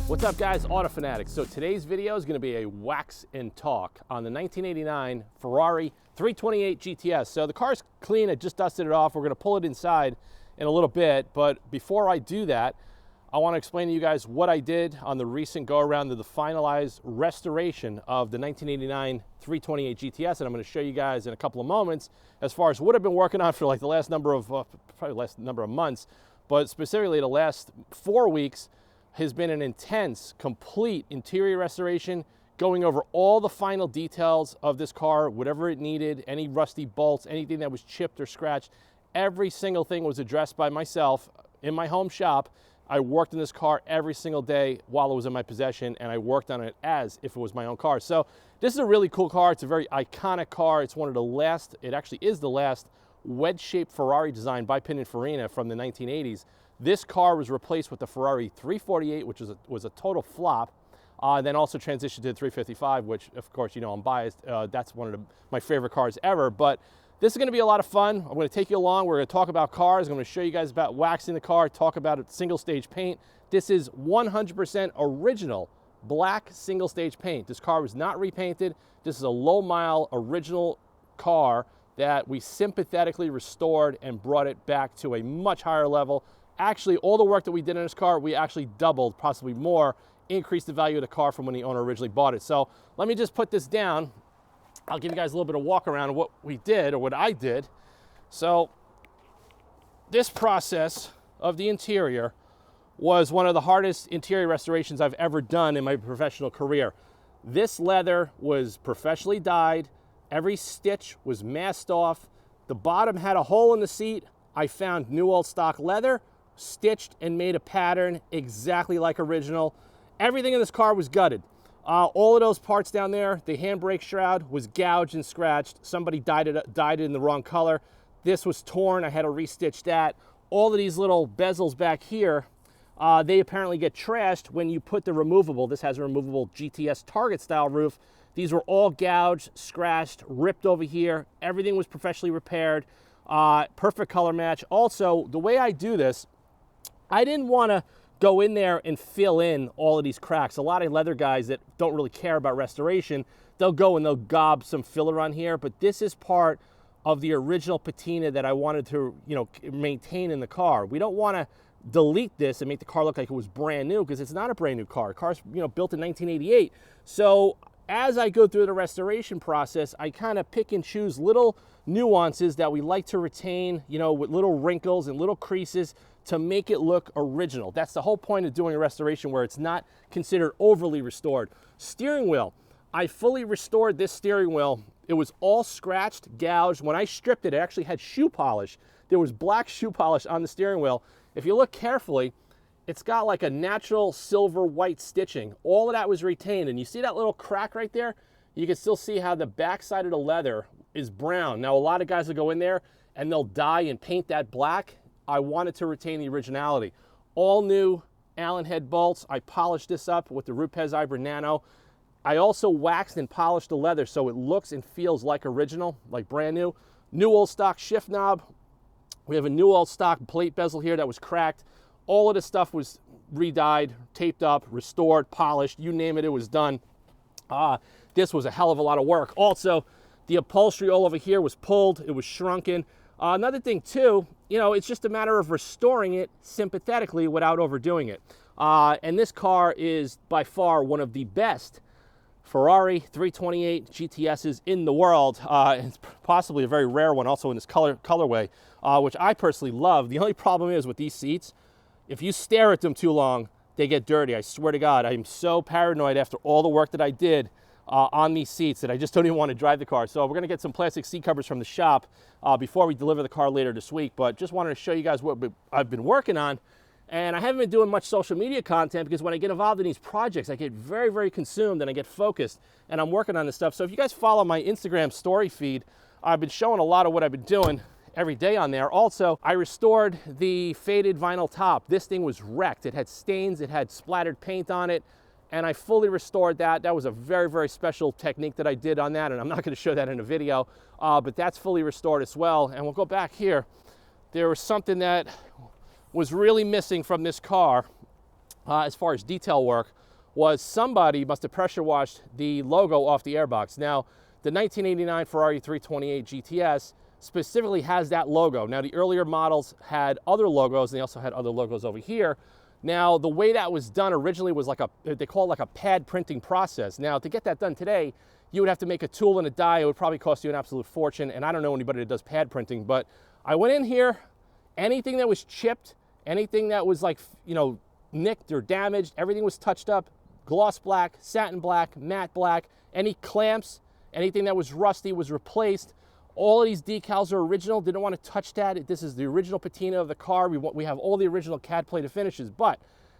What's up guys, Auto Fanatics. So today's video is going to be a wax and talk on the 1989 Ferrari 328 GTS. So the car's clean, I just dusted it off. We're going to pull it inside in a little bit, but before I do that, I want to explain to you guys what I did on the recent go around to the finalized restoration of the 1989 328 GTS, and I'm going to show you guys in a couple of moments as far as what I've been working on for like the last number of months, but specifically the last 4 weeks has been an intense, complete interior restoration, going over all the final details of this car, whatever it needed, any rusty bolts, anything that was chipped or scratched. Every single thing was addressed by myself in my home shop. I worked in this car every single day while it was in my possession, and I worked on it as if it was my own car. So this is a really cool car. It's a very iconic car. It's one of the last, it actually is the last wedge-shaped Ferrari design by Pininfarina from the 1980s. This car was replaced with the Ferrari 348, which was a total flop. Then also transitioned to the 355, which of course, you know, I'm biased. That's one of my favorite cars ever. But this is going to be a lot of fun. I'm going to take you along. We're going to talk about cars. I'm going to show you guys about waxing the car, talk about it, single stage paint. This is 100% original black single stage paint. This car was not repainted. This is a low mile original car that we sympathetically restored and brought it back to a much higher level. Actually, all the work that we did in this car, we actually doubled, possibly more, increased the value of the car from when the owner originally bought it. So let me just put this down. I'll give you guys a little bit of walk around of what we did, or what I did. So this process of the interior was one of the hardest interior restorations I've ever done in my professional career. This leather was professionally dyed. Every stitch was masked off. The bottom had a hole in the seat. I found new old stock leather, stitched and made a pattern exactly like original. Everything in this car was gutted. All of those parts down there, the handbrake shroud was gouged and scratched. Somebody dyed it in the wrong color. This was torn. I had to restitch that. All of these little bezels back here, they apparently get trashed when you put the removable. This has a removable GTS Target style roof. These were all gouged, scratched, ripped over here. Everything was professionally repaired. Perfect color match. Also, the way I do this, I didn't want to go in there and fill in all of these cracks. A lot of leather guys that don't really care about restoration, they'll go and they'll gob some filler on here, but this is part of the original patina that I wanted to, you know, maintain in the car. We don't want to delete this and make the car look like it was brand new, because it's not a brand new car. The car's, you know, built in 1988. So as I go through the restoration process, I kind of pick and choose little nuances that we like to retain, you know, with little wrinkles and little creases to make it look original. That's the whole point of doing a restoration, where it's not considered overly restored. Steering wheel. I fully restored this steering wheel. It was all scratched, gouged. When I stripped it, it actually had shoe polish. There was black shoe polish on the steering wheel. If you look carefully, it's got like a natural silver white stitching. All of that was retained. And you see that little crack right there? You can still see how the back side of the leather is brown. Now, a lot of guys will go in there and they'll dye and paint that black. I wanted to retain the originality. All new Allen head bolts. I polished this up with the Rupes Ibra Nano. I also waxed and polished the leather so it looks and feels like original, like brand new. New old stock shift knob. We have a new old stock plate bezel here that was cracked. All of this stuff was re-dyed, taped up, restored, polished, you name it, it was done. This was a hell of a lot of work. Also, the upholstery all over here was pulled, it was shrunken. Another thing too, you know, it's just a matter of restoring it sympathetically without overdoing it. And this car is by far one of the best Ferrari 328 GTSs in the world. It's possibly a very rare one also in this colorway, which I personally love. The only problem is with these seats, if you stare at them too long, they get dirty. I swear to God, I'm so paranoid after all the work that I did on these seats that I just don't even want to drive the car. So we're going to get some plastic seat covers from the shop before we deliver the car later this week. But just wanted to show you guys what I've been working on. And I haven't been doing much social media content because when I get involved in these projects, I get very, very consumed and I get focused and I'm working on this stuff. So if you guys follow my Instagram story feed, I've been showing a lot of what I've been doing every day on there. Also, I restored the faded vinyl top. This thing was wrecked. It had stains, it had splattered paint on it, and I fully restored that. That was a very, very special technique that I did on that, and I'm not going to show that in a video, but that's fully restored as well. And we'll go back here. There was something that was really missing from this car. as far as detail work, was somebody must have pressure washed the logo off the airbox. Now, the 1989 Ferrari 328 GTS specifically has that logo. Now, the earlier models had other logos, and they also had other logos over here. Now, the way that was done originally was like they call it like a pad printing process. Now, to get that done today, you would have to make a tool and a die. It would probably cost you an absolute fortune, and I don't know anybody that does pad printing, but I went in here, anything that was chipped, anything that was like, you know, nicked or damaged, everything was touched up, gloss black, satin black, matte black, any clamps, anything that was rusty was replaced. All of these decals are original. Didn't want to touch that. This is the original patina of the car. We have all the original CAD plated finishes, but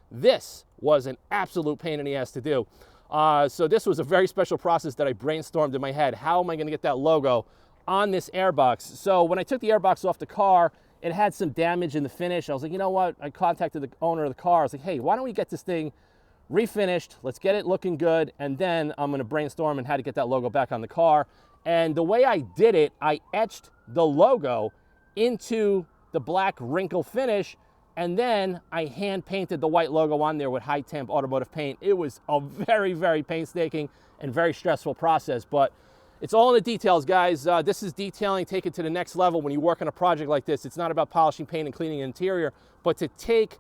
this was an absolute pain in the ass to do. So this was a very special process that I brainstormed in my head. How am I going to get that logo on this airbox? So when I took the airbox off the car, it had some damage in the finish. I was like, you know what? I contacted the owner of the car. I was like, hey, why don't we get this thing refinished? Let's get it looking good, and then I'm going to brainstorm on how to get that logo back on the car. And the way I did it, I etched the logo into the black wrinkle finish, and then I hand painted the white logo on there with high temp automotive paint. It was a very, very painstaking and very stressful process, but it's all in the details, guys. This is detailing taken to the next level. When you work on a project like this, it's not about polishing paint and cleaning the interior, but to take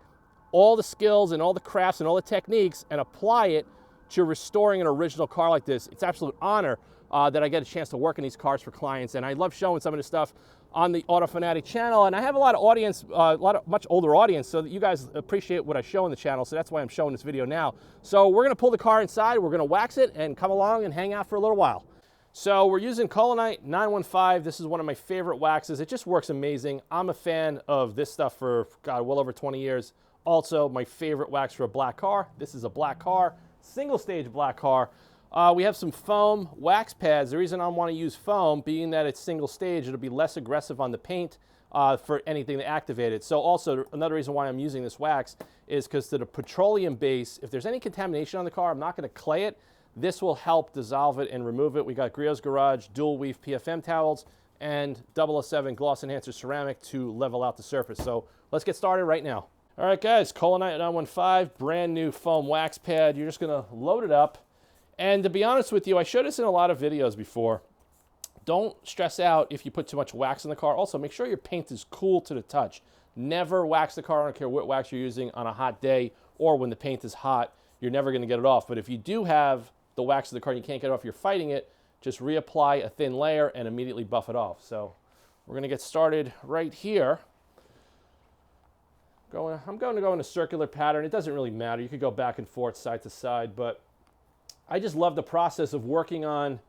all the skills and all the crafts and all the techniques and apply it to restoring an original car like this. It's an absolute honor that I get a chance to work in these cars for clients, and I love showing some of this stuff on the Auto Fanatic channel. And I have a lot of audience, much older audience, so that you guys appreciate what I show on the channel, so that's why I'm showing this video now. So we're gonna pull the car inside, we're gonna wax it, and come along and hang out for a little while. So we're using Colonite 915. This is one of my favorite waxes. It just works amazing. I'm a fan of this stuff for, God, well over 20 years. Also, my favorite wax for a black car. This is a black car, single stage black car. We have some foam wax pads. The reason I want to use foam, being that it's single stage, it'll be less aggressive on the paint for anything to activate it. So also, another reason why I'm using this wax is because to the petroleum base, if there's any contamination on the car, I'm not going to clay it. This will help dissolve it and remove it. We got Griot's Garage dual weave PFM towels and 007 gloss enhancer ceramic to level out the surface. So let's get started right now. All right, guys, Colonite 915, brand new foam wax pad. You're just gonna load it up. And to be honest with you, I showed this in a lot of videos before. Don't stress out if you put too much wax in the car. Also, make sure your paint is cool to the touch. Never wax the car, I don't care what wax you're using, on a hot day or when the paint is hot. You're never gonna get it off. But if you do have the wax of the car and you can't get it off, you're fighting it, just reapply a thin layer and immediately buff it off. So we're gonna get started right here. I'm going to go in a circular pattern. It doesn't really matter. You could go back and forth, side to side, but I just love the process of working on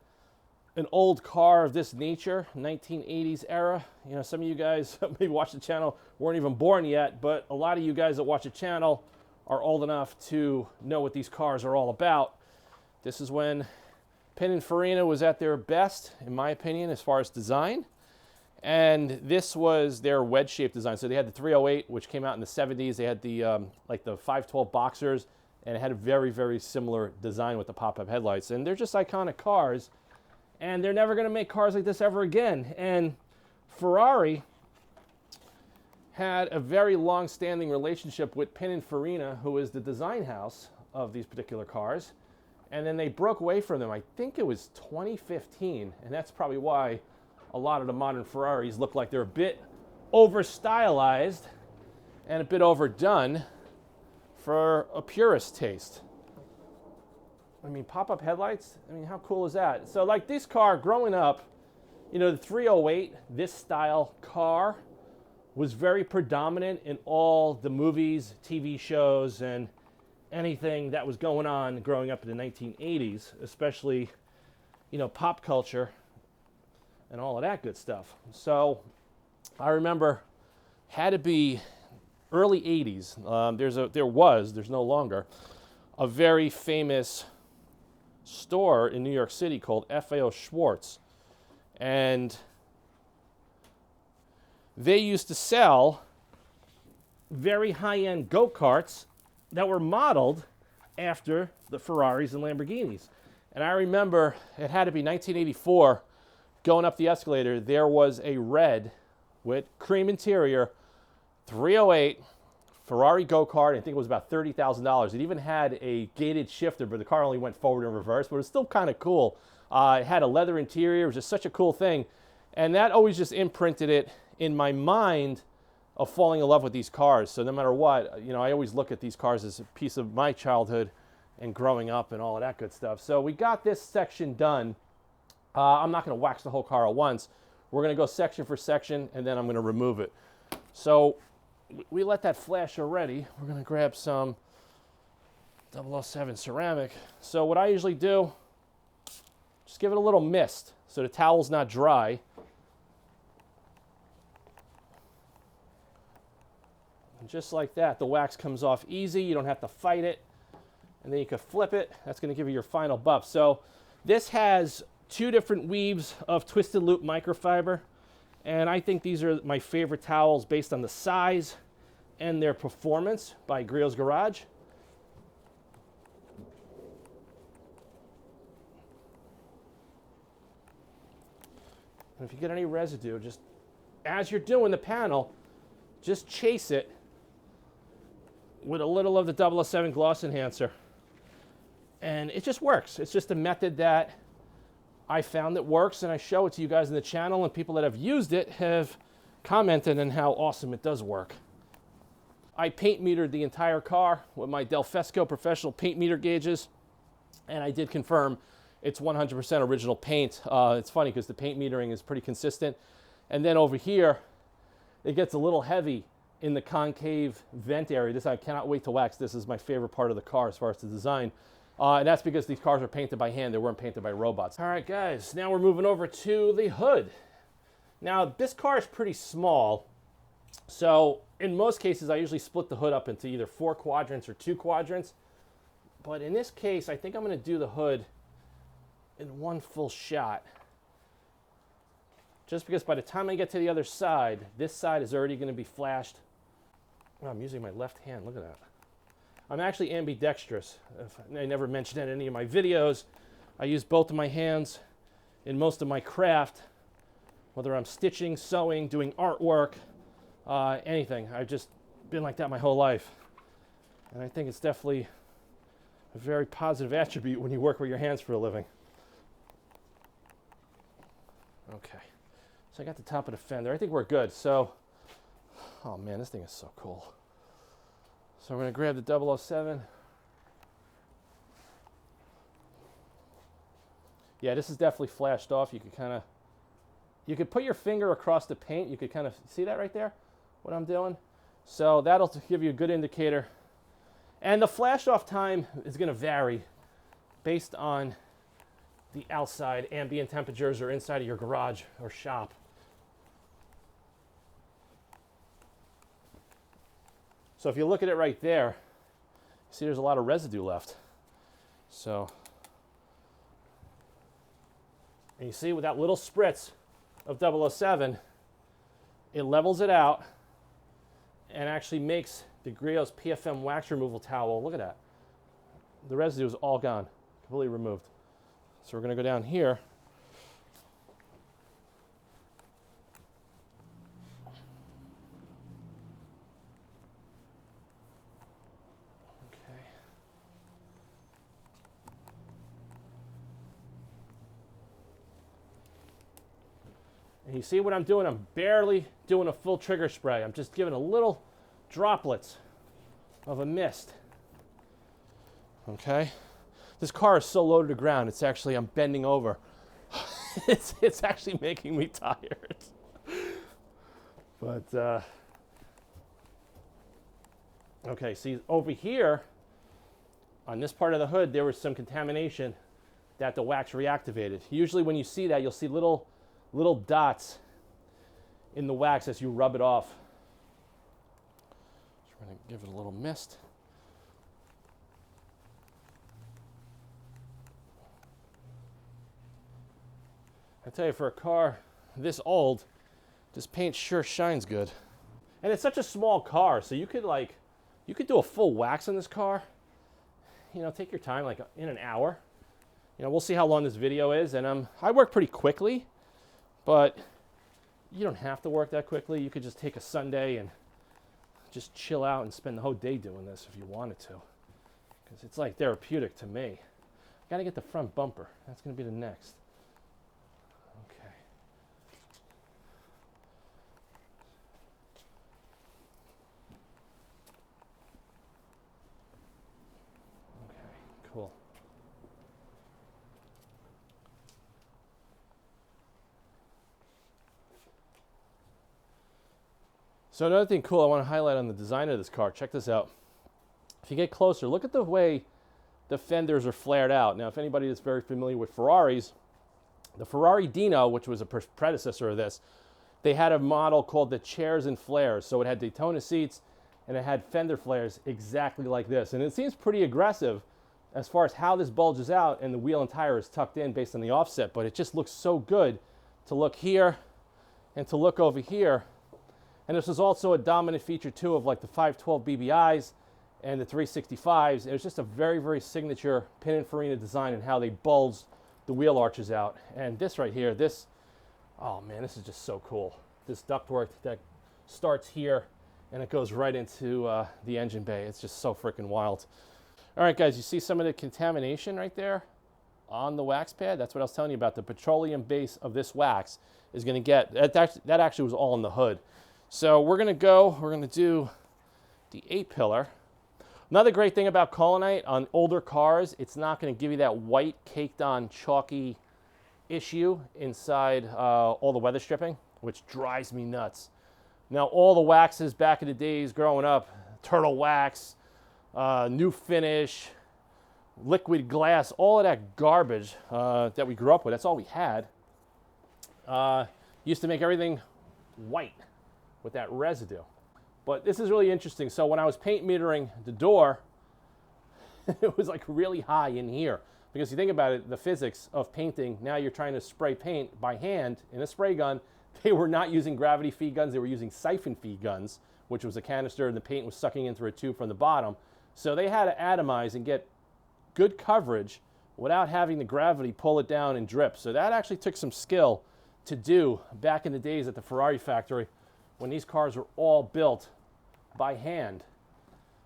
an old car of this nature, 1980s era. You know, some of you guys maybe watch the channel weren't even born yet, but a lot of you guys that watch the channel are old enough to know what these cars are all about. This is when Pininfarina was at their best, in my opinion, as far as design. And this was their wedge-shaped design. So they had the 308, which came out in the 70s. They had the like the 512 Boxers, and it had a very, very similar design with the pop-up headlights. And they're just iconic cars, and they're never going to make cars like this ever again. And Ferrari had a very long-standing relationship with Pininfarina, who is the design house of these particular cars. And then they broke away from them. I think it was 2015, and that's probably why a lot of the modern Ferraris look like they're a bit over-stylized and a bit overdone for a purist taste. I mean, pop-up headlights, I mean, how cool is that? So like this car, growing up, you know, the 308, this style car, was very predominant in all the movies, TV shows, and anything that was going on growing up in the 1980s, especially, you know, pop culture and all of that good stuff. So I remember, had to be early 80s. There's no longer, a very famous store in New York City called FAO Schwartz. And they used to sell very high-end go-karts that were modeled after the Ferraris and Lamborghinis. And I remember, it had to be 1984, going up the escalator, there was a red with cream interior 308 Ferrari go-kart. I think it was about $30,000. It even had a gated shifter, but the car only went forward and reverse, but it was still kind of cool. It had a leather interior. It was just such a cool thing. And that always just imprinted it in my mind of falling in love with these cars. So no matter what, you know, I always look at these cars as a piece of my childhood and growing up and all of that good stuff. So we got this section done. I'm not going to wax the whole car at once. We're going to go section for section, and then I'm going to remove it. So we let that flash already. We're going to grab some 007 ceramic. So what I usually do, just give it a little mist so the towel's not dry. And just like that, the wax comes off easy. You don't have to fight it. And then you can flip it. That's going to give you your final buff. So this has 2 different weaves of twisted loop microfiber. And I think these are my favorite towels based on the size and their performance by Griot's Garage. And if you get any residue, just as you're doing the panel, just chase it with a little of the 007 gloss enhancer. And it just works. It's just a method that I found that works, and I show it to you guys in the channel, and people that have used it have commented on how awesome it does work. I paint metered the entire car with my Del Fesco professional paint meter gauges, and I did confirm it's 100% original paint. It's funny because the paint metering is pretty consistent. And then over here, it gets a little heavy in the concave vent area. This I cannot wait to wax. This is my favorite part of the car as far as the design. And that's because these cars are painted by hand. They weren't painted by robots. All right, guys, now we're moving over to the hood. Now, this car is pretty small. So in most cases, I usually split the hood up into either 4 quadrants or 2 quadrants. But in this case, I think I'm going to do the hood in one full shot. Just because by the time I get to the other side, this side is already going to be flashed. Oh, I'm using my left hand. Look at that. I'm actually ambidextrous. I never mentioned it in any of my videos. I use both of my hands in most of my craft, whether I'm stitching, sewing, doing artwork, anything. I've just been like that my whole life. And I think it's definitely a very positive attribute when you work with your hands for a living. Okay, so I got the top of the fender. I think we're good. So, oh man, this thing is so cool. So we're going to grab the 007. Yeah, this is definitely flashed off. You could put your finger across the paint. You could kind of see that right there, what I'm doing. So that'll give you a good indicator. And the flash off time is going to vary based on the outside ambient temperatures or inside of your garage or shop. So if you look at it right there, you see there's a lot of residue left. So, and you see with that little spritz of 007, it levels it out and actually makes the Griot's PFM wax removal towel. Look at that. The residue is all gone, completely removed. So we're going to go down here. And you see what I'm doing? I'm barely doing a full trigger spray. I'm just giving a little droplets of a mist. Okay? This car is so low to the ground, it's actually, I'm bending over. it's actually making me tired. But, okay, see, over here, on this part of the hood, there was some contamination that the wax reactivated. Usually when you see that, you'll see little dots in the wax as you rub it off. Just going to give it a little mist. I tell you, for a car this old, this paint sure shines good. And it's such a small car, so you could do a full wax on this car. You know, take your time, like in an hour. You know, we'll see how long this video is, and I work pretty quickly. But you don't have to work that quickly. You could just take a Sunday and just chill out and spend the whole day doing this if you wanted to, because it's like therapeutic to me. Gotta get the front bumper. That's gonna be the next. Okay. Okay, cool. So another thing cool I want to highlight on the design of this car, check this out. If you get closer, look at the way the fenders are flared out. Now, if anybody is very familiar with Ferraris, the Ferrari Dino, which was a predecessor of this, they had a model called the chairs and flares. So it had Daytona seats and it had fender flares exactly like this. And it seems pretty aggressive as far as how this bulges out and the wheel and tire is tucked in based on the offset, but it just looks so good to look here and to look over here. And this was also a dominant feature too of like the 512 BBIs and the 365s. It was just a very, very signature Pininfarina design and how they bulged the wheel arches out. And this right here, this, oh man, this is just so cool. This ductwork that starts here and it goes right into the engine bay. It's just so freaking wild. All right, guys, you see some of the contamination right there on the wax pad? That's what I was telling you about. The petroleum base of this wax is going to get, that actually was all in the hood. So we're going to do the A-pillar. Another great thing about Colonite on older cars, it's not going to give you that white caked on chalky issue inside all the weather stripping, which drives me nuts. Now all the waxes back in the days growing up, turtle wax, new finish, liquid glass, all of that garbage that we grew up with, that's all we had, used to make everything white with that residue. But this is really interesting. So when I was paint metering the door, it was like really high in here. Because you think about it, the physics of painting, now you're trying to spray paint by hand in a spray gun. They were not using gravity feed guns, they were using siphon feed guns, which was a canister and the paint was sucking into a tube from the bottom. So they had to atomize and get good coverage without having the gravity pull it down and drip. So that actually took some skill to do back in the days at the Ferrari factory, when these cars were all built by hand.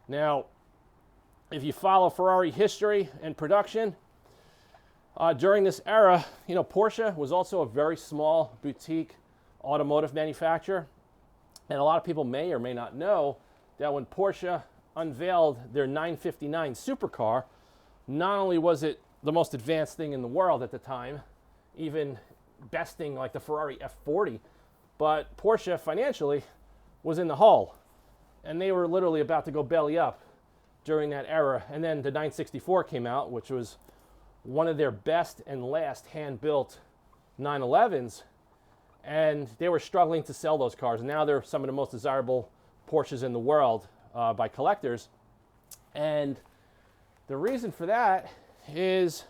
Now, if you follow Ferrari history and production, during this era, you know, Porsche was also a very small boutique automotive manufacturer. And a lot of people may or may not know that when Porsche unveiled their 959 supercar, not only was it the most advanced thing in the world at the time, even besting like the Ferrari F40, but Porsche financially was in the hole, and they were literally about to go belly up during that era. And then the 964 came out, which was one of their best and last hand-built 911s, and they were struggling to sell those cars. Now they're some of the most desirable Porsches in the world by collectors. And the reason for that is,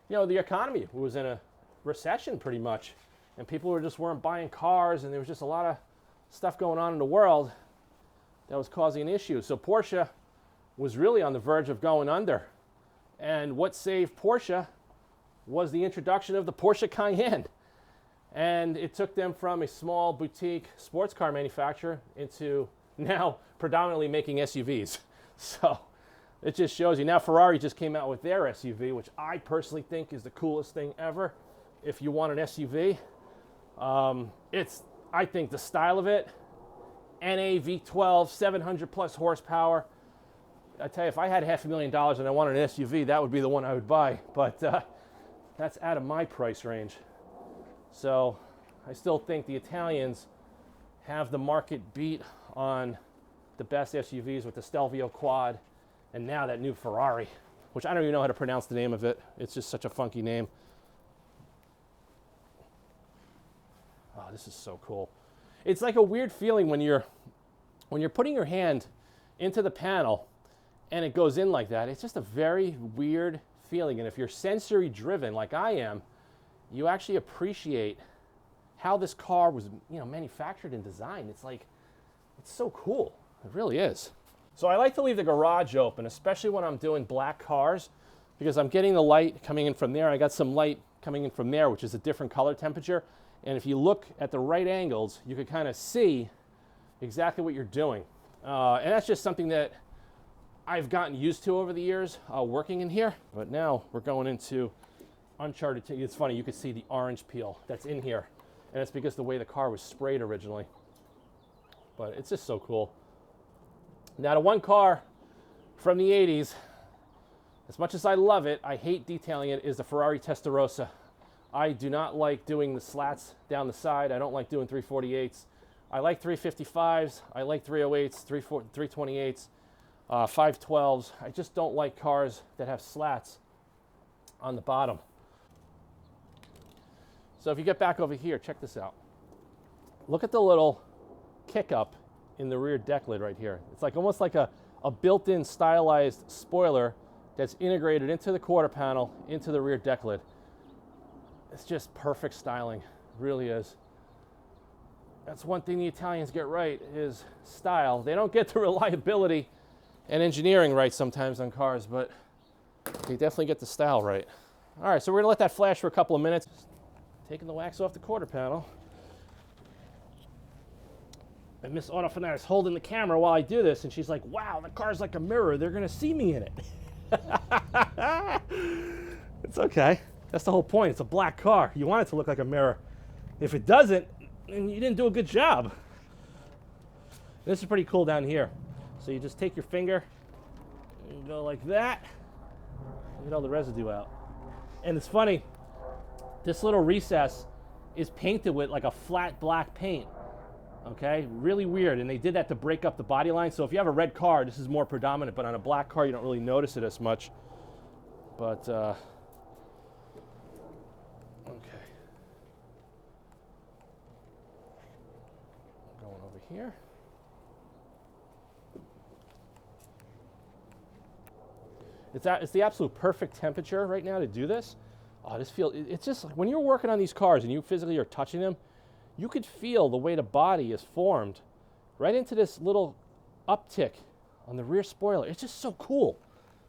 you know, the economy was in a recession pretty much. And people weren't buying cars, and there was just a lot of stuff going on in the world that was causing an issue. So Porsche was really on the verge of going under. And what saved Porsche was the introduction of the Porsche Cayenne. And it took them from a small boutique sports car manufacturer into now predominantly making SUVs. So it just shows you. Now Ferrari just came out with their SUV, which I personally think is the coolest thing ever. If you want an SUV, I think the style of it, NA V12, 700 plus horsepower. I tell you, if I had $500,000 and I wanted an SUV, that would be the one I would buy. But that's out of my price range. So I still think the Italians have the market beat on the best SUVs with the Stelvio Quad, and now that new Ferrari, which I don't even know how to pronounce the name of it. It's just such a funky name. Oh, this is so cool. It's like a weird feeling when you're putting your hand into the panel and it goes in like that. It's just a very weird feeling. And if you're sensory driven like I am, you actually appreciate how this car was, you know, manufactured and designed. It's like, it's so cool. It really is. So I like to leave the garage open, especially when I'm doing black cars, because I'm getting the light coming in from there. I got some light coming in from there, which is a different color temperature. And if you look at the right angles, you can kind of see exactly what you're doing. And that's just something that I've gotten used to over the years working in here. But now we're going into uncharted. It's funny, you can see the orange peel that's in here. And it's because the way the car was sprayed originally. But it's just so cool. Now, the one car from the 80s, as much as I love it, I hate detailing it, is the Ferrari Testarossa. I do not like doing the slats down the side. I don't like doing 348s. I like 355s. I like 308s, 328s, 512s. I just don't like cars that have slats on the bottom. So if you get back over here, check this out. Look at the little kick up in the rear deck lid right here. It's like almost like a built-in stylized spoiler that's integrated into the quarter panel, into the rear deck lid. It's just perfect styling, it really is. That's one thing the Italians get right, is style. They don't get the reliability and engineering right sometimes on cars, but they definitely get the style right. All right, so we're gonna let that flash for a couple of minutes. Taking the wax off the quarter panel. And Miss Auto Fanatic's holding the camera while I do this, and she's like, wow, the car's like a mirror. They're gonna see me in it. It's okay. That's the whole point. It's a black car. You want it to look like a mirror. If it doesn't, then you didn't do a good job. This is pretty cool down here. So you just take your finger and go like that. Get all the residue out. And it's funny, this little recess is painted with like a flat black paint. Okay, really weird, and they did that to break up the body line. So if you have a red car, this is more predominant, but on a black car, you don't really notice it as much. But, okay. Going over here. It's the absolute perfect temperature right now to do this. Oh, it's just like when you're working on these cars and you physically are touching them, you could feel the way the body is formed right into this little uptick on the rear spoiler. It's just so cool.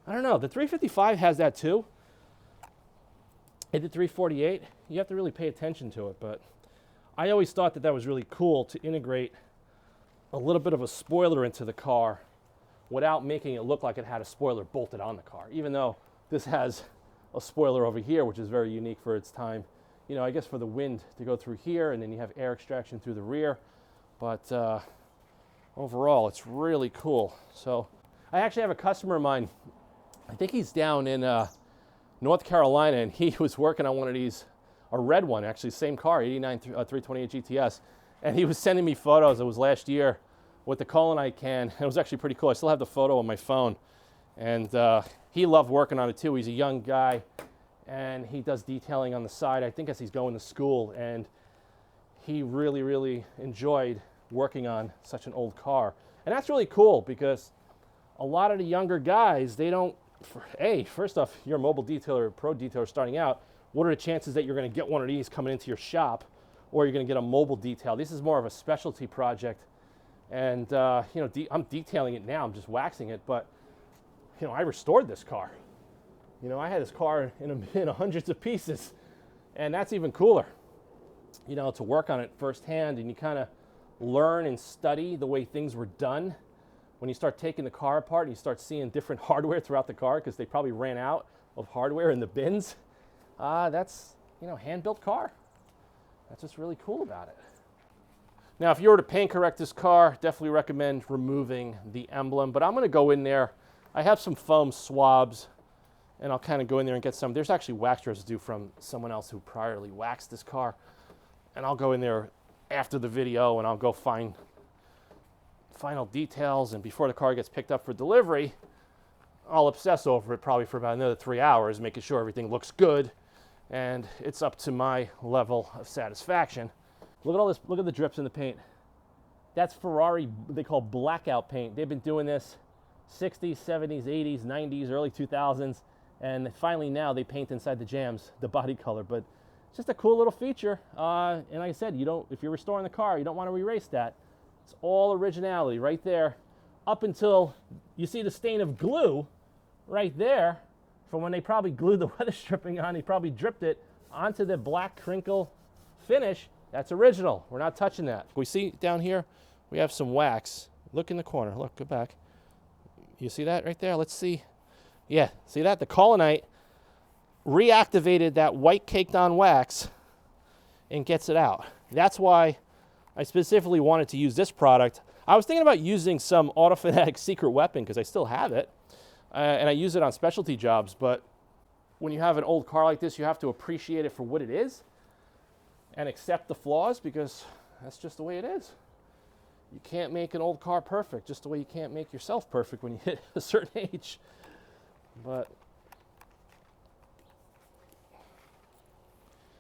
I don't know, the 355 has that too. And the 348, you have to really pay attention to it, but I always thought that was really cool to integrate a little bit of a spoiler into the car without making it look like it had a spoiler bolted on the car, even though this has a spoiler over here, which is very unique for its time. You know, I guess for the wind to go through here, and then you have air extraction through the rear. But overall, it's really cool. So I actually have a customer of mine, I think he's down in North Carolina, and he was working on one of these, a red one, actually, same car, 89 328 GTS. And he was sending me photos, it was last year, with the Colonite can. It was actually pretty cool. I still have the photo on my phone. And he loved working on it too. He's a young guy, and he does detailing on the side, I think as he's going to school, and he really, really enjoyed working on such an old car. And that's really cool because a lot of the younger guys, they don't, first off, you're a mobile detailer, pro detailer starting out, what are the chances that you're gonna get one of these coming into your shop, or you're gonna get a mobile detail? This is more of a specialty project, and you know, I'm detailing it now, I'm just waxing it, but you know, I restored this car. You know, I had this car in hundreds of pieces, and that's even cooler, you know, to work on it firsthand, and you kind of learn and study the way things were done. When you start taking the car apart and you start seeing different hardware throughout the car, because they probably ran out of hardware in the bins, that's, you know, hand-built car. That's what's really cool about it. Now, if you were to paint correct this car, definitely recommend removing the emblem, but I'm going to go in there. I have some foam swabs, and I'll kind of go in there and get some. There's actually wax residue from someone else who priorly waxed this car, and I'll go in there after the video and I'll go find final details, and before the car gets picked up for delivery, I'll obsess over it probably for about another 3 hours, making sure everything looks good and it's up to my level of satisfaction. Look at all this, look at the drips in the paint. That's Ferrari, they call blackout paint. They've been doing this 60s, 70s, 80s, 90s, early 2000s, and finally now they paint inside the jams, the body color. But it's just a cool little feature. And like I said, if you're restoring the car, you don't want to erase that. It's all originality right there, up until you see the stain of glue right there from when they probably glued the weather stripping on. They probably dripped it onto the black crinkle finish. That's original. We're not touching that. We see down here, we have some wax. Look in the corner. Look, go back. You see that right there? Let's see. Yeah, see that? The Colonite reactivated that white caked on wax and gets it out. That's why I specifically wanted to use this product. I was thinking about using some Autofanatic secret weapon because I still have it, and I use it on specialty jobs, but when you have an old car like this, you have to appreciate it for what it is and accept the flaws, because that's just the way it is. You can't make an old car perfect, just the way you can't make yourself perfect when you hit a certain age. But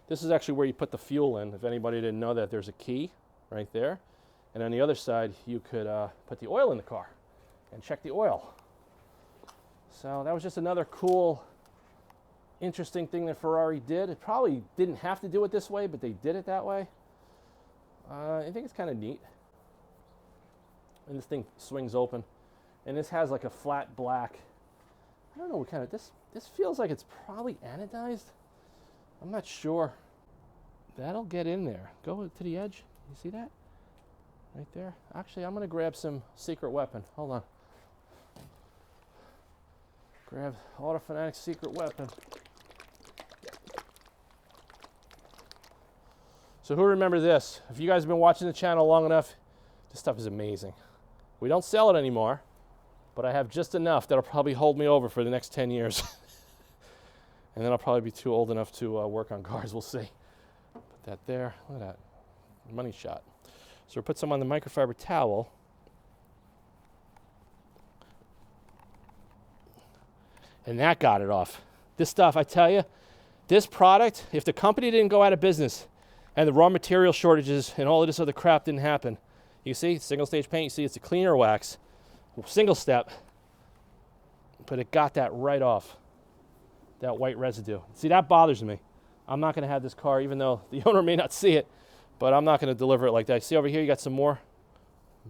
this is actually where you put the fuel in. If anybody didn't know that, there's a key right there. And on the other side, you could put the oil in the car and check the oil. So that was just another cool, interesting thing that Ferrari did. It probably didn't have to do it this way, but they did it that way. I think it's kind of neat. And this thing swings open. And this has like a flat black, I don't know what kind of, this feels like it's probably anodized. I'm not sure. That'll get in there. Go to the edge. You see that? Right there. Actually, I'm going to grab some secret weapon. Hold on. Grab Autofanatic secret weapon. So who remember this? If you guys have been watching the channel long enough, this stuff is amazing. We don't sell it anymore, but I have just enough that'll probably hold me over for the next 10 years. And then I'll probably be too old enough to work on cars. We'll see. Put that there. Look at that. Money shot. So we'll put some on the microfiber towel. And that got it off. This stuff, I tell you, this product, if the company didn't go out of business and the raw material shortages and all of this other crap didn't happen, you see, single stage paint, you see it's a cleaner wax, single step, but it got that right off, that white residue. See, that bothers me. I'm not going to have this car, even though the owner may not see it, but I'm not going to deliver it like that. See over here, you got some more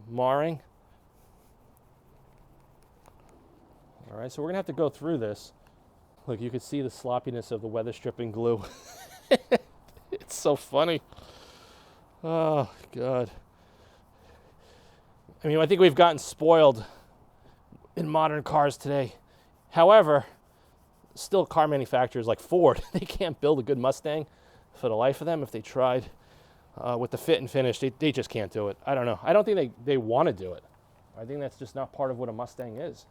marring. All right, so we're going to have to go through this. Look, you can see the sloppiness of the weather stripping glue. It's so funny. Oh, God. I mean, I think we've gotten spoiled in modern cars today. However, still car manufacturers like Ford, they can't build a good Mustang for the life of them. If they tried with the fit and finish, they just can't do it. I don't know. I don't think they want to do it. I think that's just not part of what a Mustang is.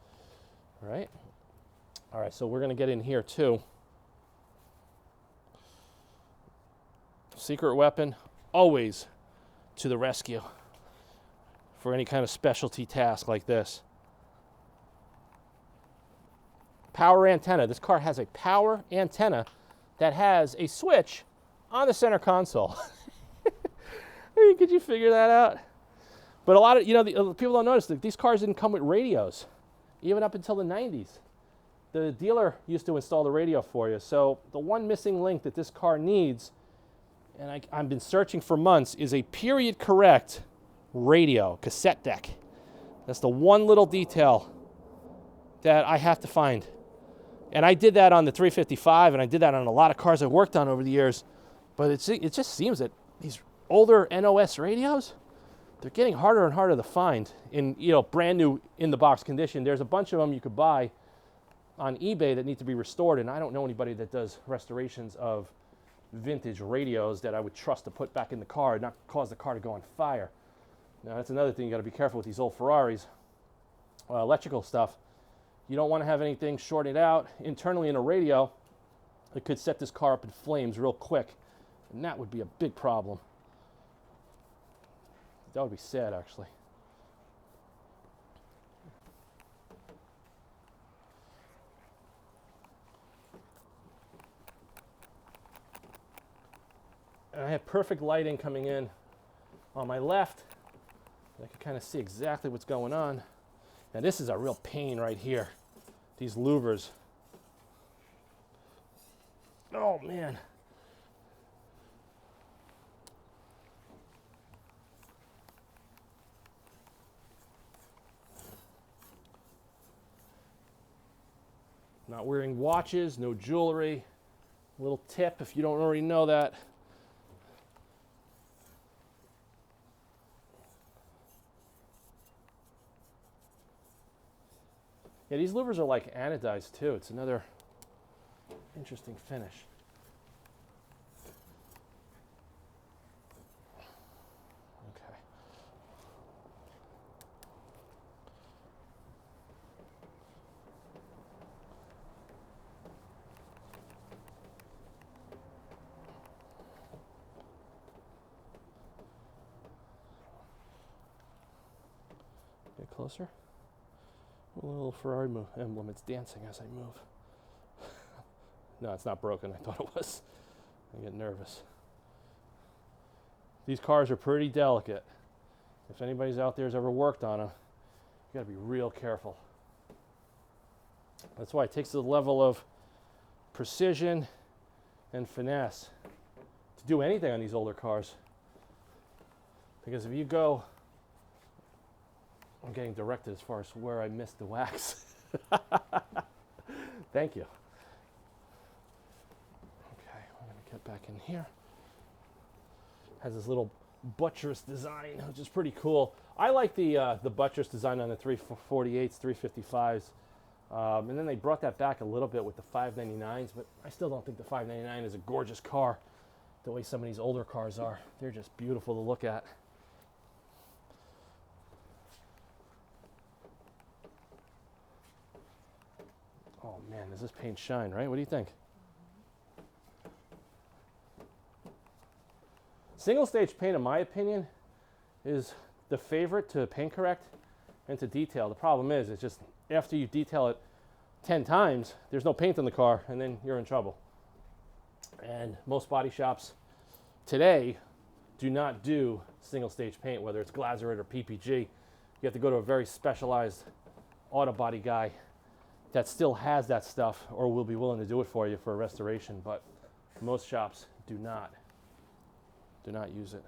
All right? All right, so we're going to get in here too. Secret weapon, always to the rescue for any kind of specialty task like this. Power antenna. This car has a power antenna that has a switch on the center console. Could you figure that out? But a lot of, people don't notice that these cars didn't come with radios, even up until the 90s. The dealer used to install the radio for you. So the one missing link that this car needs, and I've been searching for months, is a period correct radio cassette deck. That's the one little detail that I have to find. And I did that on the 355, and I did that on a lot of cars I've worked on over the years. But it just seems that these older NOS radios, they're getting harder and harder to find in brand new in the box condition. There's a bunch of them you could buy on eBay that need to be restored, and I don't know anybody that does restorations of vintage radios that I would trust to put back in the car and not cause the car to go on fire. Now that's another thing you got to be careful with these old Ferraris. Electrical stuff. You don't want to have anything shorted out internally in a radio. It could set this car up in flames real quick, and that would be a big problem. That would be sad, actually. And I have perfect lighting coming in on my left. I can kind of see exactly what's going on. Now this is a real pain right here. These louvers. Oh man. Not wearing watches, no jewelry. A little tip if you don't already know that. Yeah, these louvers are like anodized too. It's another interesting finish. Okay. Get closer. A little Ferrari emblem. It's dancing as I move. No, it's not broken. I thought it was. I get nervous. These cars are pretty delicate. If anybody's out there has ever worked on them, you got to be real careful. That's why it takes a level of precision and finesse to do anything on these older cars. Because if you go, I'm getting directed as far as where I missed the wax. Thank you. Okay, we're going to get back in here. Has this little buttress design, which is pretty cool. I like the buttress design on the 348s, 355s. And then they brought that back a little bit with the 599s, but I still don't think the 599 is a gorgeous car the way some of these older cars are. They're just beautiful to look at. Oh man, does this paint shine, right? What do you think? Single stage paint, in my opinion, is the favorite to paint correct and to detail. The problem is, it's just after you detail it 10 times, there's no paint on the car, and then you're in trouble. And most body shops today do not do single stage paint, whether it's Glazerite or PPG. You have to go to a very specialized auto body guy that still has that stuff or will be willing to do it for you for a restoration, but most shops do not use it.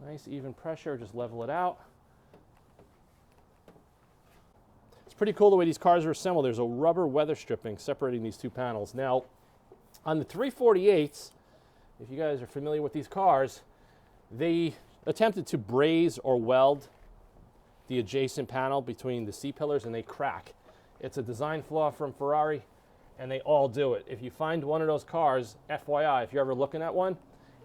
Nice even pressure, just level it out. It's pretty cool the way these cars are assembled. There's a rubber weather stripping separating these two panels. Now, on the 348s, if you guys are familiar with these cars, they attempted to braze or weld the adjacent panel between the C-pillars and they crack. It's a design flaw from Ferrari, and they all do it. If you find one of those cars, FYI, if you're ever looking at one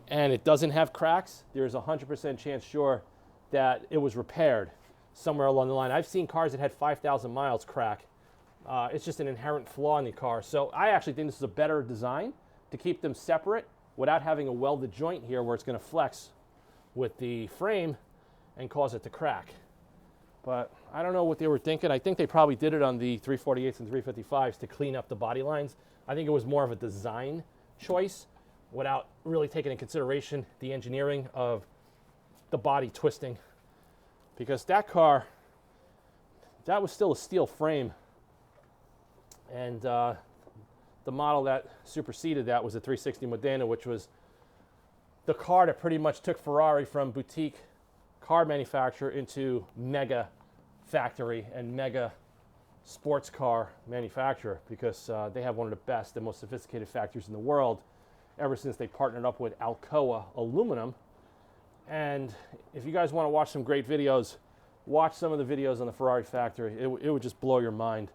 and it doesn't have cracks, there's a 100% chance sure that it was repaired somewhere along the line. I've seen cars that had 5,000 miles crack. It's just an inherent flaw in the car. So I actually think this is a better design to keep them separate without having a welded joint here where it's going to flex with the frame and cause it to crack. But I don't know what they were thinking. I think they probably did it on the 348s and 355s to clean up the body lines. I think it was more of a design choice without really taking into consideration the engineering of the body twisting. Because that car, that was still a steel frame. And the model that superseded that was the 360 Modena, which was the car that pretty much took Ferrari from boutique car manufacturer into mega factory and mega sports car manufacturer, because they have one of the best and most sophisticated factories in the world ever since they partnered up with Alcoa Aluminum. And if you guys want to watch some great videos, watch some of the videos on the Ferrari factory. It would just blow your mind.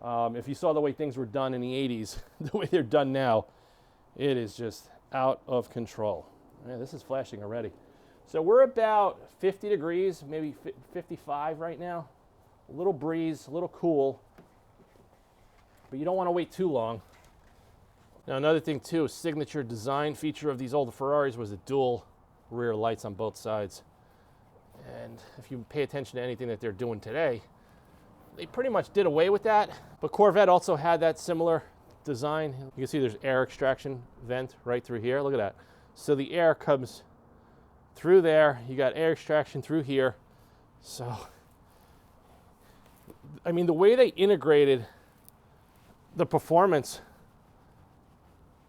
If you saw the way things were done in the 80s, the way they're done now, it is just out of control. Man, this is flashing already. So we're about 50 degrees, maybe 55 right now. A little breeze, a little cool, but you don't want to wait too long. Now another thing too, a signature design feature of these older Ferraris was the dual rear lights on both sides. And if you pay attention to anything that they're doing today, they pretty much did away with that. But Corvette also had that similar design. You can see there's air extraction vent right through here. Look at that. So the air comes through there. You got air extraction through here. So, I mean, the way they integrated the performance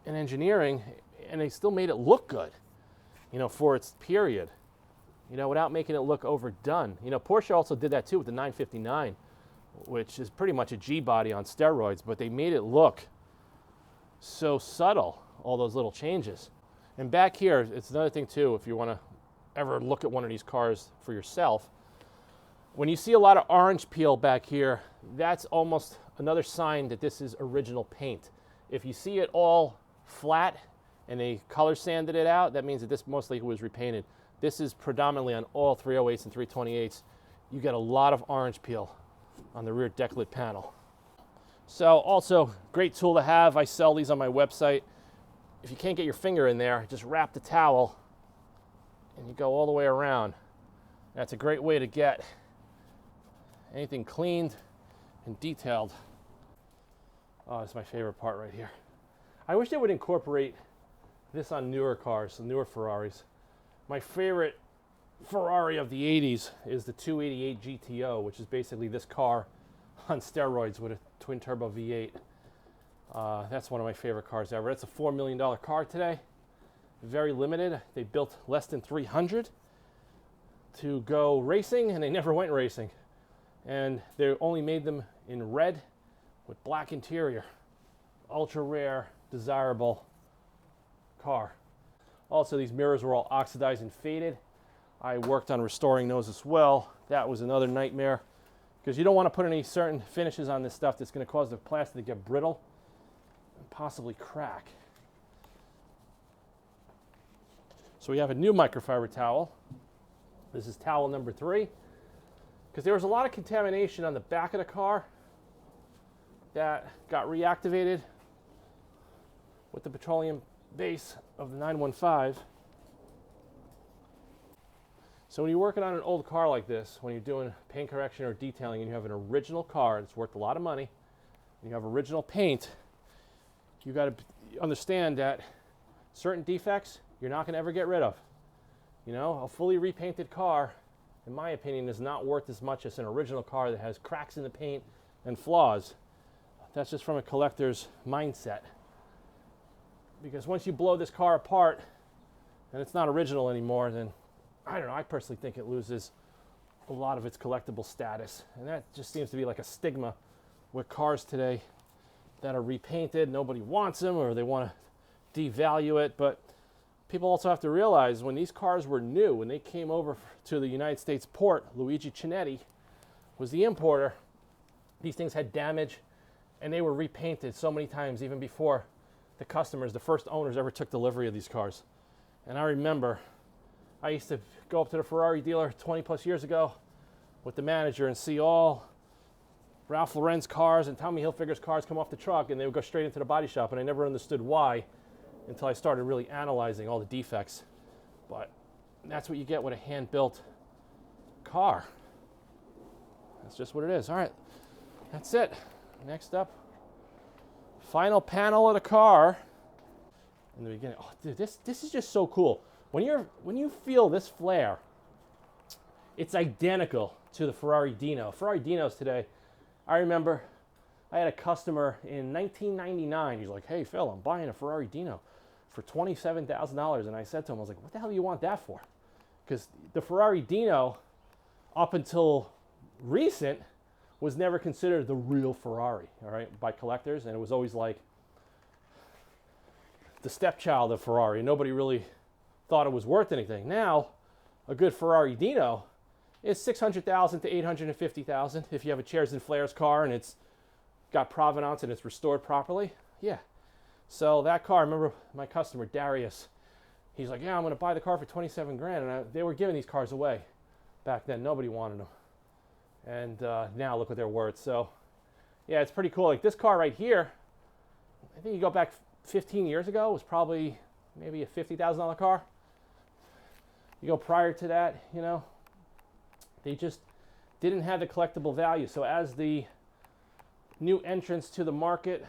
and engineering, and they still made it look good, you know, for its period, you know, without making it look overdone. You know, Porsche also did that too with the 959, which is pretty much a G-body on steroids, but they made it look so subtle, all those little changes. And back here, it's another thing too, if you want to ever look at one of these cars for yourself, When you see a lot of orange peel back here, that's almost another sign that this is original paint. If you see it all flat and they color sanded it out, that means that this most likely was repainted. This is predominantly on all 308s and 328s. You get a lot of orange peel on the rear deck lid panel. So also, great tool to have. I sell these on my website. If you can't get your finger in there, just wrap the towel and you go all the way around. That's a great way to get anything cleaned and detailed. Oh, that's my favorite part right here. I wish they would incorporate this on newer cars, the newer Ferraris. My favorite Ferrari of the 80s is the 288 GTO, which is basically this car on steroids with a twin turbo V8. That's one of my favorite cars ever. It's a $4 million car today. Very limited. They built less than 300 to go racing, and they never went racing. And they only made them in red with black interior. Ultra rare, desirable car. Also, these mirrors were all oxidized and faded. I worked on restoring those as well. That was another nightmare because you don't want to put any certain finishes on this stuff that's going to cause the plastic to get brittle and possibly crack. So we have a new microfiber towel. This is towel number 3 because there was a lot of contamination on the back of the car that got reactivated with the petroleum base of the 915. So when you're working on an old car like this, when you're doing paint correction or detailing and you have an original car that's worth a lot of money, and you have original paint, you got to understand that certain defects you're not going to ever get rid of. You know, a fully repainted car, in my opinion, is not worth as much as an original car that has cracks in the paint and flaws. That's just from a collector's mindset. Because once you blow this car apart and it's not original anymore, then I don't know, I personally think it loses a lot of its collectible status. And that just seems to be like a stigma with cars today that are repainted. Nobody wants them or they want to devalue it. But people also have to realize when these cars were new, when they came over to the United States port, Luigi Cinetti was the importer. These things had damage and they were repainted so many times even before the customers, the first owners, ever took delivery of these cars. And I remember I used to go up to the Ferrari dealer 20 plus years ago with the manager and see all Ralph Lauren's cars and Tommy Hilfiger's cars come off the truck and they would go straight into the body shop, and I never understood why until I started really analyzing all the defects. But that's what you get with a hand-built car. That's just what it is. All right, that's it. Next up, final panel of the car. In the beginning, oh, dude, this is just so cool. When you feel this flare, it's identical to the Ferrari Dino. Ferrari Dinos today, I remember I had a customer in 1999. He's like, "Hey Phil, I'm buying a Ferrari Dino for $27,000." And I said to him, I was like, "What the hell do you want that for?" Because the Ferrari Dino, up until recent, was never considered the real Ferrari, all right, by collectors. And it was always like the stepchild of Ferrari. Nobody really thought it was worth anything. Now, a good Ferrari Dino is $600,000 to $850,000 if you have a Chairs and Flares car and it's got provenance and it's restored properly. Yeah. So that car, I remember my customer Darius, he's like, "Yeah, I'm going to buy the car for 27 grand." And they were giving these cars away back then. Nobody wanted them. And now look what they're worth. So yeah, it's pretty cool. Like this car right here, I think you go back 15 years ago, it was probably maybe a $50,000 car. You go prior to that, you know, they just didn't have the collectible value. So as the new entrants to the market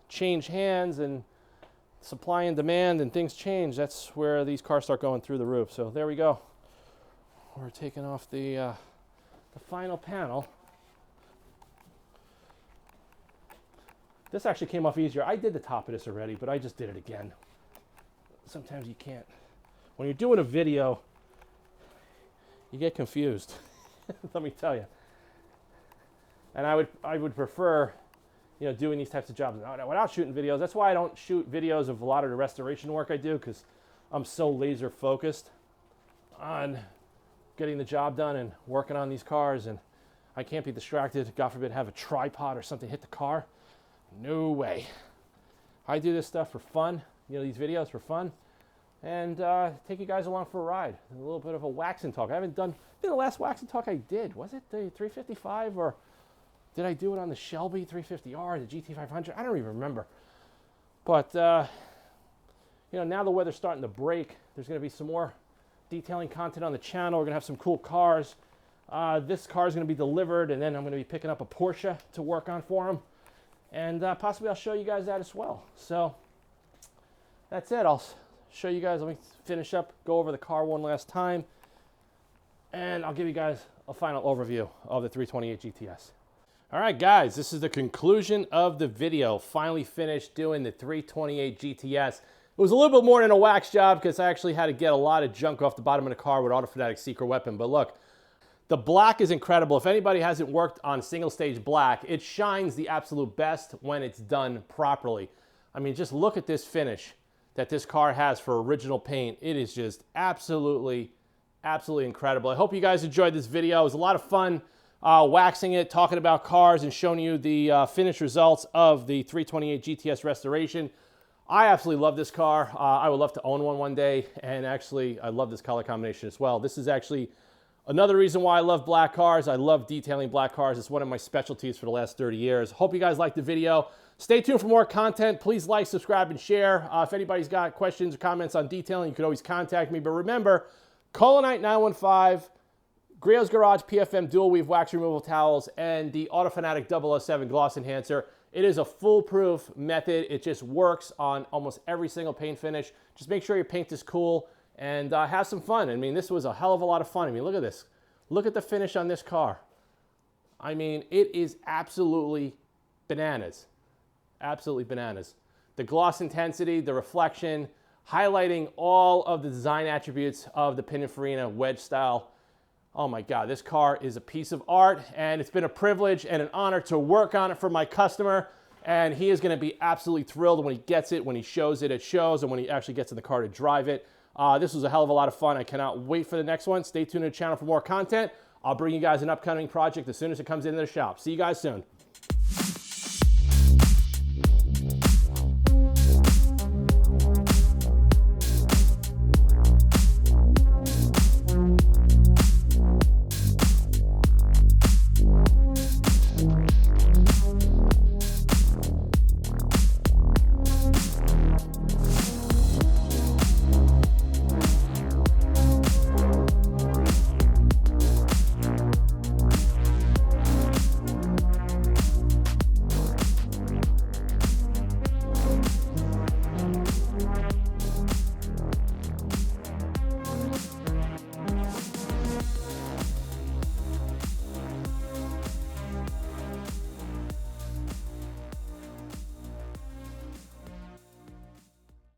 change hands and supply and demand and things change, that's where these cars start going through the roof. So there we go. We're taking off the final panel. This actually came off easier. I did the top of this already, but I just did it again. Sometimes you can't. When you're doing a video, you get confused. Let me tell you. And I would prefer, you know, doing these types of jobs without shooting videos. That's why I don't shoot videos of a lot of the restoration work I do, because I'm so laser focused on getting the job done and working on these cars, and I can't be distracted. God forbid, have a tripod or something hit the car. No way. I do this stuff for fun, you know, these videos for fun, and take you guys along for a ride. A little bit of a waxing talk. I think the last waxing talk I did, was it the 355, or did I do it on the Shelby 350R, the GT500? I don't even remember. But, you know, now the weather's starting to break. There's going to be some more detailing content on the channel. We're going to have some cool cars. This car is going to be delivered, and then I'm going to be picking up a Porsche to work on for him. And possibly I'll show you guys that as well. So that's it. I'll show you guys. Let me finish up, go over the car one last time, and I'll give you guys a final overview of the 328 GTS. All right, guys, this is the conclusion of the video. Finally finished doing the 328 GTS. It was a little bit more than a wax job because I actually had to get a lot of junk off the bottom of the car with Autofanatic Secret Weapon. But look, the black is incredible. If anybody hasn't worked on single stage black, it shines the absolute best when it's done properly. I mean, just look at this finish that this car has for original paint. It is just absolutely, absolutely incredible. I hope you guys enjoyed this video. It was a lot of fun waxing it, talking about cars, and showing you the finished results of the 328 GTS restoration. I absolutely love this car. I would love to own one day, and actually I love this color combination as well. This is actually another reason why I love black cars. I love detailing black cars. It's one of my specialties for the last 30 years. Hope you guys liked the video. Stay tuned for more content. Please like, subscribe, and share. If anybody's got questions or comments on detailing, you can always contact me. But remember, Colonite 915, Griot's Garage PFM Dual Weave Wax Removal Towels, and the Autofanatic 007 Gloss Enhancer. It is a foolproof method. It just works on almost every single paint finish. Just make sure your paint is cool and have some fun. I mean, this was a hell of a lot of fun. I mean, look at this. Look at the finish on this car. I mean, it is absolutely bananas. Absolutely bananas. The gloss intensity, the reflection, highlighting all of the design attributes of the Pininfarina wedge style. Oh my God, this car is a piece of art, and it's been a privilege and an honor to work on it for my customer. And he is gonna be absolutely thrilled when he gets it, when he shows it at shows, and when he actually gets in the car to drive it. This was a hell of a lot of fun. I cannot wait for the next one. Stay tuned to the channel for more content. I'll bring you guys an upcoming project as soon as it comes into the shop. See you guys soon.